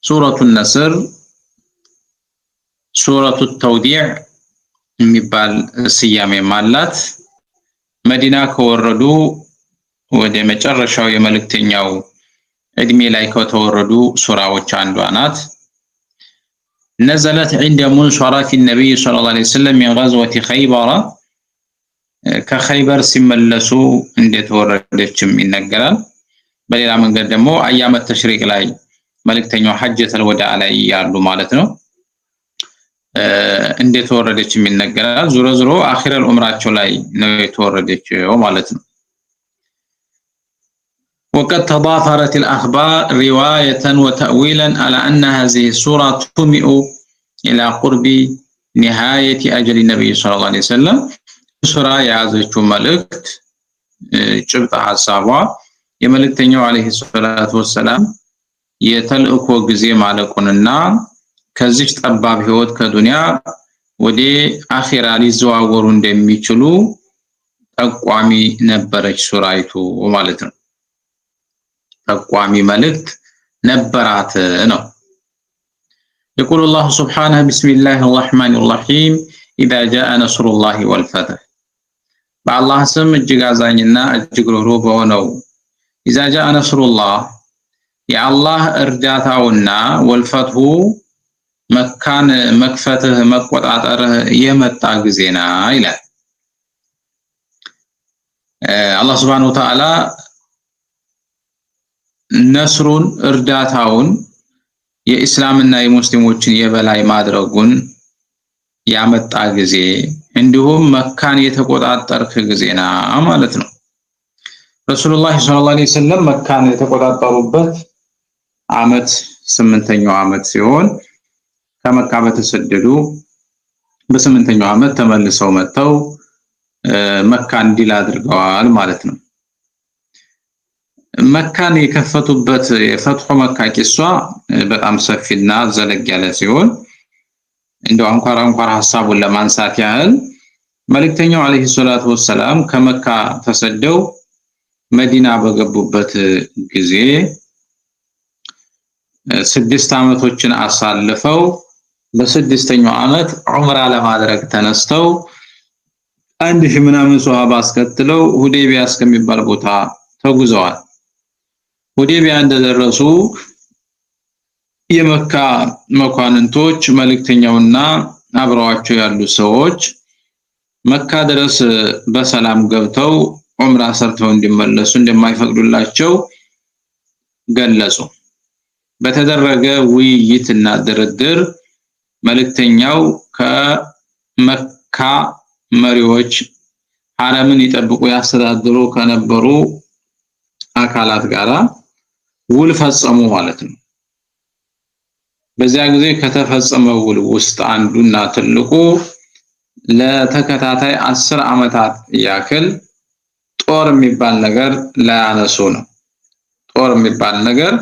ሱረቱ ነስር፣ ሱረቱ ተውዲዕ የሚባል ስያሜም አላት። መዲና ከወረዱ ወደ መጨረሻው የመልእክተኛው እድሜ ላይ ከተወረዱ ሱራዎች አንዷ ናት። نزلت عند منصرف النبي صلى الله عليه وسلم من غزوة خيبر ከኸይበር ሲመለሱ እንደተወረደችም ይነገራል። በሌላ መንገድ ደግሞ አያመ ተሽሪቅ ላይ መልእክተኛው ሐጀተል ወዳዕ ላይ ያሉ ማለት ነው እንደተወረደችም ይነገራል። ዙሮ ዙሮ አኺረል ዑምራቸው ላይ ነው የተወረደችው ማለት ነው። وقد تضافرت الأخبار رواية وتأويلا على أن هذه السورة تمئ إلى قرب نهاية أجل النبي صلى الله عليه وسلم ሱራ የያዘችው መልእክት ጭብጥ ሐሳቧ የመልእክተኛው አለይሂ ሰላቱ ወሰላም የተልእኮ ጊዜ ማለቁንና ከዚህ ጠባብ ህይወት ከዱንያ ወደ አኺራ ሊዘዋወሩ እንደሚችሉ ጠቋሚ ነበረች ሱራይቱ ማለት ነው። ጠቋሚ መልእክት ነበራት ነው። يقول الله سبحانه بسم الله الرحمن الرحيم إذا جاء نصر الله والفتح በአላህ ስም እጅግ አዛኝና እጅግ ሩህሩህ በሆነው ኢዛ ጃአ ነስሩላህ የአላህ እርዳታውና ወልፈትሁ መካን መክፈትህ መቆጣጠርህ የመጣ ጊዜና ይላል። አላህ Subhanahu Wa Ta'ala ነስሩን እርዳታውን የእስላምና የሙስሊሞችን የበላይ ማድረጉን ያመጣ ጊዜ እንዲሁም መካን የተቆጣጠርክ ጊዜና ማለት ነው። ረሱላህ ሰለላሁ ዐለይሂ ወሰለም መካን የተቆጣጠሩበት አመት 8ኛው አመት ሲሆን ከመካ በተሰደዱ በ8ኛው አመት ተመልሰው መጥተው መካን ድል አድርገዋል ማለት ነው። መካን የከፈቱበት የፈትሑ መካ ቂሷ በጣም ሰፊና ዘለግ ያለ ሲሆን እንደው አንኳር ሐሳቡን ለማንሳት ያህል መልእክተኛው አለይሂ ሰላቱ ወሰላም ከመካ ተሰደው መዲና በገቡበት ጊዜ 6 አመቶችን አሳልፈው በ6ኛው አመት ዑምራ ለማድረግ ተነስተው 1000 ምናምን ሱሐባ አስከትለው ሁዴቢያ እስከሚባል ቦታ ተጉዘዋል። ሁዴቢያ እንደደረሱ የመካ መኳንንቶች መልእክተኛውና አብረዋቸው ያሉ ሰዎች መካ ድረስ በሰላም ገብተው ዑምራ ሰርተው እንዲመለሱ እንደማይፈቅዱላቸው ገለጹ። በተደረገ ውይይትና ድርድር መልእክተኛው ከመካ መሪዎች ሐረምን ይጠብቁ ያስተዳድሩ ከነበሩ አካላት ጋራ ውል ፈጸሙ ማለት ነው። በዚያ ጊዜ ከተፈጸመው ውል ውስጥ አንዱና ትልቁ ለተከታታይ 10 አመታት ያክል ጦር የሚባል ነገር ላያነሱ ነው። ጦር የሚባል ነገር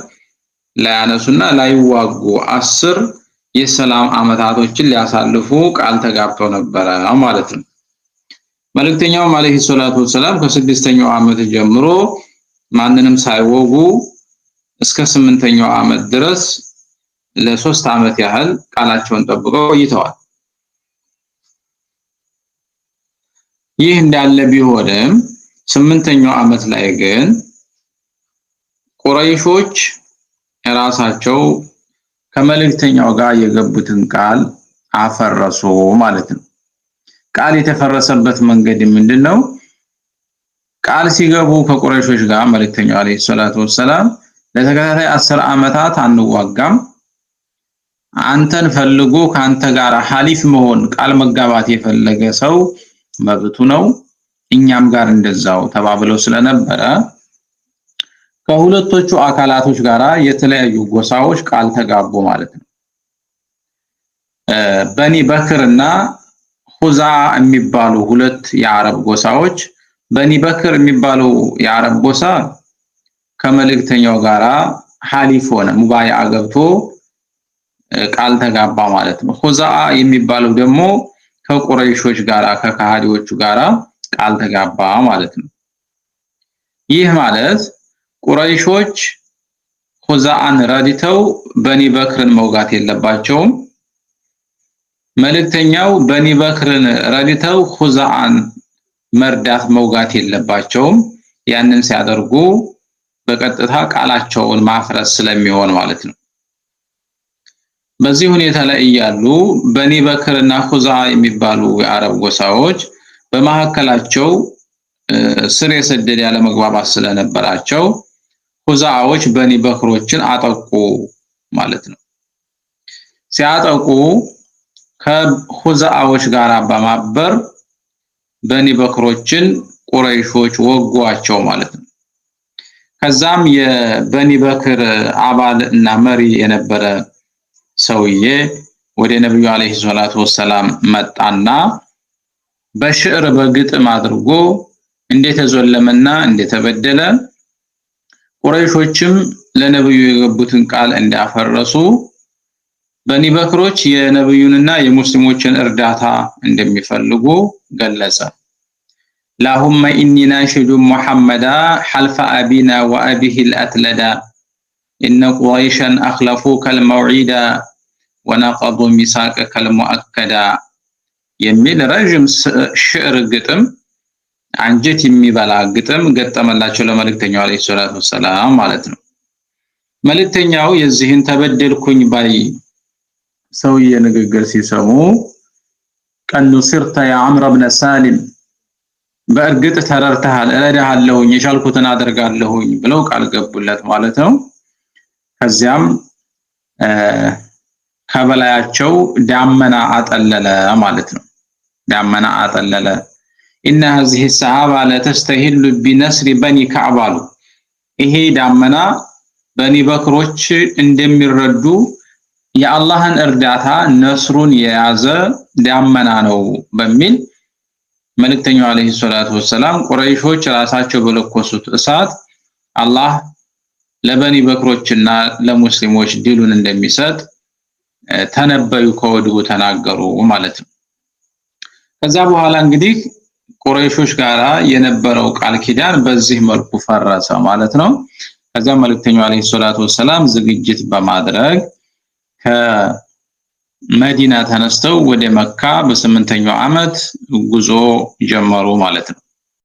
ላያነሱና ላይዋጉ 10 የሰላም አመታቶችን ሊያሳልፉ ቃል ተጋብተው ነበር ማለት ነው። መልእክተኛው አለይሂ ሰላቱ ወሰላም ከ6ኛው አመት ጀምሮ ማንንም ሳይወጉ እስከ 8ኛው አመት ድረስ ለ3 አመት ያህል ቃላቸውን ጠብቀው ቆይተዋል። ይህ እንዳለ ቢሆንም 8ኛው አመት ላይ ግን ቁረይሾች ራሳቸው ከመልእክተኛው ጋር የገቡትን ቃል አፈረሱ ማለት ነው። ቃል የተፈረሰበት መንገድ ምንድነው? ቃል ሲገቡ ከቁረይሾች ጋር መልእክተኛው አለይሂ ሰላቱ ወሰላም ለተከታታይ 10 አመታት አንዋጋም፣ አንተን ፈልጎ ካንተ ጋር ሐሊፍ መሆን ቃል መጋባት የፈለገ ሰው መብቱ ነው፣ እኛም ጋር እንደዛው ተባብለው ስለነበረ ከሁለቶቹ አካላቶች ጋራ የተለያዩ ጎሳዎች ቃል ተጋቡ ማለት ነው። በኒ በክርና ሁዛ የሚባሉ ሁለት የአረብ ጎሳዎች በኒ በክር የሚባለው የአረብ ጎሳ ከመልእክተኛው ጋራ ሐሊፍ ሆነ ሙባይዓ ገብቶ ቃል ተጋባ ማለት ነው። ሁዛ የሚባለው ደግሞ ከቁረይሾች ጋራ ከካሃዲዎቹ ጋራ ቃል ተጋባ ማለት ነው። ይህ ማለት ቁረይሾች ሁዛአን ረድተው በኒ በክርን መውጋት የለባቸውም። መልእክተኛው በኒ በክርን ረድተው ሁዛአን መርዳት መውጋት የለባቸውም። ያንን ሲያደርጉ በቀጥታ ቃላቸውን ማፍረስ ስለሚሆን ማለት ነው። በዚህ ሁኔታ ላይ እያሉ በኒ በክርና ሁዛአ የሚባሉ የአረብ ጎሳዎች በመካከላቸው ስር የሰደደ ያለ መግባባት ስለነበራቸው ሁዛአዎች በኒ በክሮችን አጠቁ ማለት ነው። ሲያጠቁ ከሁዛአዎች ጋር በማበር በኒ በክሮችን ቁረይሾች ወጓቸው ማለት ነው። ከዛም የበኒ በክር አባል እና መሪ የነበረ ሰውዬ ወደ ነብዩ አለይሂ ሰላቱ ወሰላም መጣና በሽዕር በግጥም አድርጎ እንደተዘለመና እንደተበደለ ቁረይሾችም ለነብዩ የገቡትን ቃል እንዲያፈረሱ በኒ በክሮች የነብዩንና የሙስሊሞችን እርዳታ እንደሚፈልጉ ገለጸ። اللهم إني ناشد محمدا حلف أبينا وأبيه الأتلدا إن قريشا أخلفوك الموعدا ونقضوا ميثاقك المؤكدا የሚል ረጅም ሽዕር ግጥም አንጀት የሚበላ ግጥም ገጠመላቸው ለመልእክተኛው አለይሂ ሰላቱ ወሰላም ማለት ነው። መልእክተኛው የዚህን ተበደልኩኝ ባይ ሰውዬ ንግግር ሲሰሙ ቀኑ ሲርተ ያ ዐምር ብነ ሳሊም በእርግጥ ተረርተሃል እረዳሃለሁኝ የቻልኩትን አደርጋለሁኝ ብለው ቃል ገቡለት ማለት ነው። ከዚያም ከበላያቸው ዳመና አጠለለ ማለት ነው። ዳመና አጠለለ። إن هذه السحابة لا تستهل بنصر بني كعب ይሄ ዳመና በኒ በክሮች እንደሚረዱ የአላህን እርዳታ ነስሩን የያዘ ዳመና ነው በሚል መልእክተኛው አለይሂ ሰላቱ ወሰላም ቁረይሾች ራሳቸው በለኮሱት እሳት አላህ ለበኒ በክሮችና ለሙስሊሞች ድሉን እንደሚሰጥ ተነበዩ ከወዲሁ ተናገሩ ማለት ነው። ከዛ በኋላ እንግዲህ ቁረይሾች ጋራ የነበረው ቃል ኪዳን በዚህ መልኩ ፈረሰ ማለት ነው። ከዛ መልእክተኛው አለይሂ ሰላቱ ወሰላም ዝግጅት በማድረግ ከመዲና ተነስተው ወደ መካ በ8ኛው ዓመት ጉዞ ጀመሩ ማለት ነው።